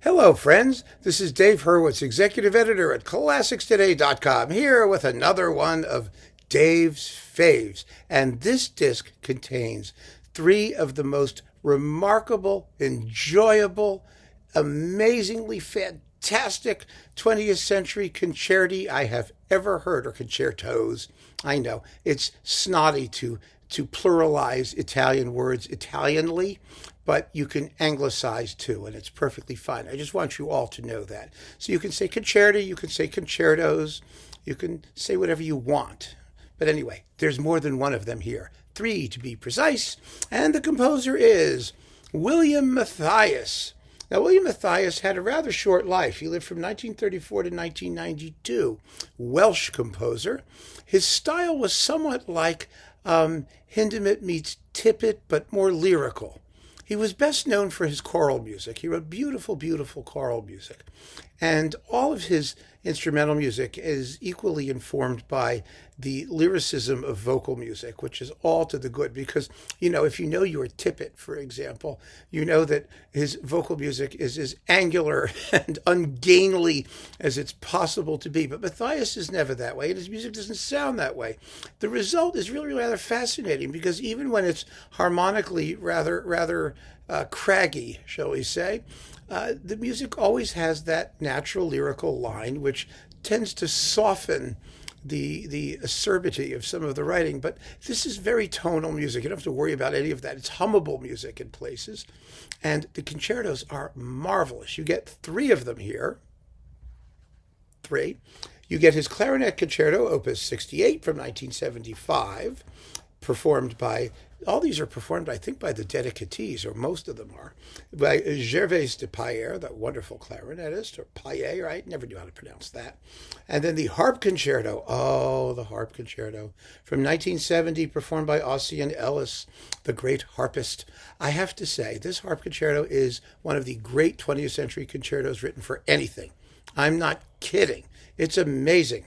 Hello, friends. This is Dave Hurwitz, executive editor at ClassicsToday.com, here with another one of Dave's Faves. And this disc contains three of the most remarkable, enjoyable, amazingly fantastic 20th century concerti I have ever heard, or concertos. I know it's snotty to pluralize Italian words Italianly, but you can anglicize too, and it's perfectly fine. I just want you all to know that. So you can say concerti, you can say concertos, you can say whatever you want. But anyway, there's more than one of them here. Three to be precise, and the composer is William Matthias. Now, William Matthias had a rather short life. He lived from 1934 to 1992. Welsh composer. His style was somewhat like Hindemith meets Tippett, but more lyrical. He was best known for his choral music. He wrote beautiful, beautiful choral music. And all of his instrumental music is equally informed by the lyricism of vocal music, which is all to the good. Because, if you know your Tippett, for example, you know that his vocal music is as angular and ungainly as it's possible to be. But Matthias is never that way, and his music doesn't sound that way. The result is really rather fascinating, because even when it's harmonically rather craggy, shall we say, the music always has that natural lyrical line, which tends to soften the acerbity of some of the writing. But this is very tonal music. You don't have to worry about any of that. It's hummable music in places. And the concertos are marvelous. You get three of them here. Three. You get his Clarinet Concerto, Opus 68 from 1975, performed by, all these are performed, I think, by the dedicatees, or most of them are, by Gervais de Peyer, that wonderful clarinetist, or Peyer, I never knew how to pronounce that. And then the Harp Concerto, the Harp Concerto, from 1970, performed by Ossian Ellis, the great harpist. I have to say, this Harp Concerto is one of the great 20th century concertos written for anything. I'm not kidding. It's amazing.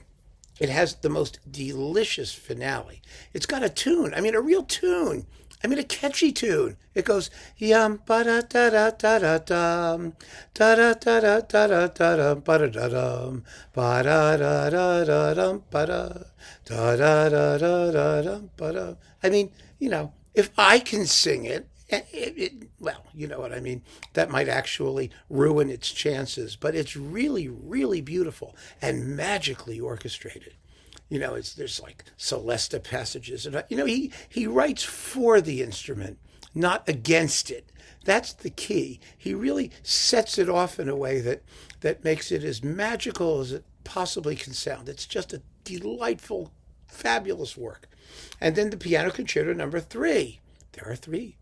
It has the most delicious finale. It's got a tune. A real tune. A catchy tune. It goes yum ba da da da da da dum da da da da da da da dum ba da da dum ba da da da da dum ba da da da da da dum ba da. If I can sing it, well, you know what I mean. That might actually ruin its chances, but it's really, really beautiful and magically orchestrated. There's like Celesta passages, and he writes for the instrument, not against it. That's the key. He really sets it off in a way that makes it as magical as it possibly can sound. It's just a delightful, fabulous work. And then the Piano Concerto number 3. There are 3.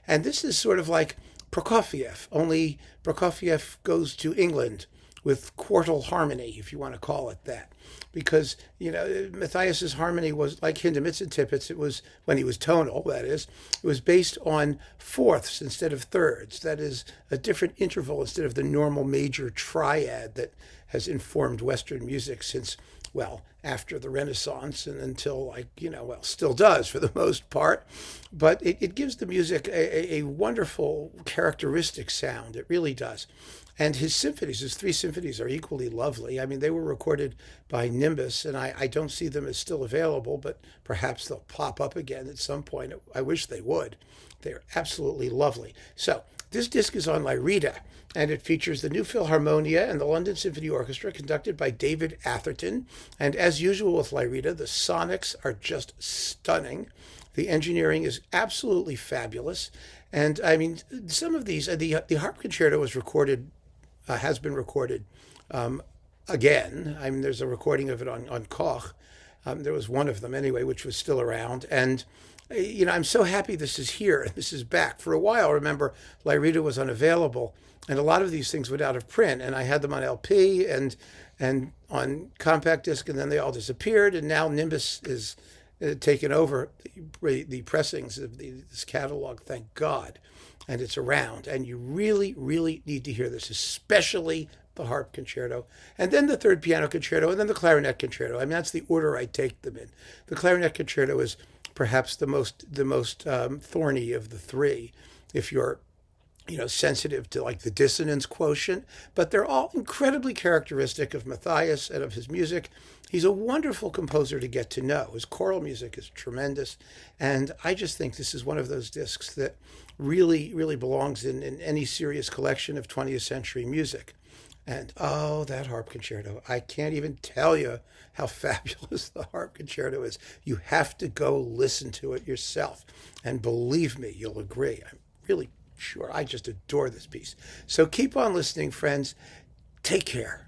And this is sort of like Prokofiev, only Prokofiev goes to England with quartal harmony, if you want to call it that. Because, Matthias's harmony was like Hindemith's and Tippett's. It was, when he was tonal, that is, it was based on fourths instead of thirds. That is, a different interval instead of the normal major triad that has informed Western music since, well, after the Renaissance and until, still does for the most part. But it gives the music a wonderful, characteristic sound. It really does. And his symphonies, his 3 symphonies, are equally lovely. They were recorded by Nimbus, and I don't see them as still available, but perhaps they'll pop up again at some point. I wish they would. They're absolutely lovely. So this disc is on Lyrita, and it features the New Philharmonia and the London Symphony Orchestra, conducted by David Atherton. And as usual with Lyrita, the sonics are just stunning. The engineering is absolutely fabulous. And some of these, the Harp Concerto was recorded, has been recorded again. There's a recording of it on Koch. There was one of them anyway, which was still around. And I'm so happy this is here and this is back. For a while, remember, Lyrita was unavailable, and a lot of these things went out of print, and I had them on LP and on compact disc, and then they all disappeared, and now Nimbus is taken over the pressings of this catalog, thank God, and it's around, and you really, really need to hear this, especially the Harp Concerto, and then the Third Piano Concerto, and then the Clarinet Concerto. That's the order I take them in. The Clarinet Concerto is perhaps the most thorny of the 3. If you're sensitive to like the dissonance quotient, but they're all incredibly characteristic of Matthias and of his music. He's a wonderful composer to get to know. His choral music is tremendous, and I just think this is one of those discs that really, really belongs in any serious collection of 20th century music. And oh, that harp concerto. I can't even tell you how fabulous the harp concerto is. You have to go listen to it yourself. And believe me, you'll agree. I'm really sure. I just adore this piece. So keep on listening, friends. Take care.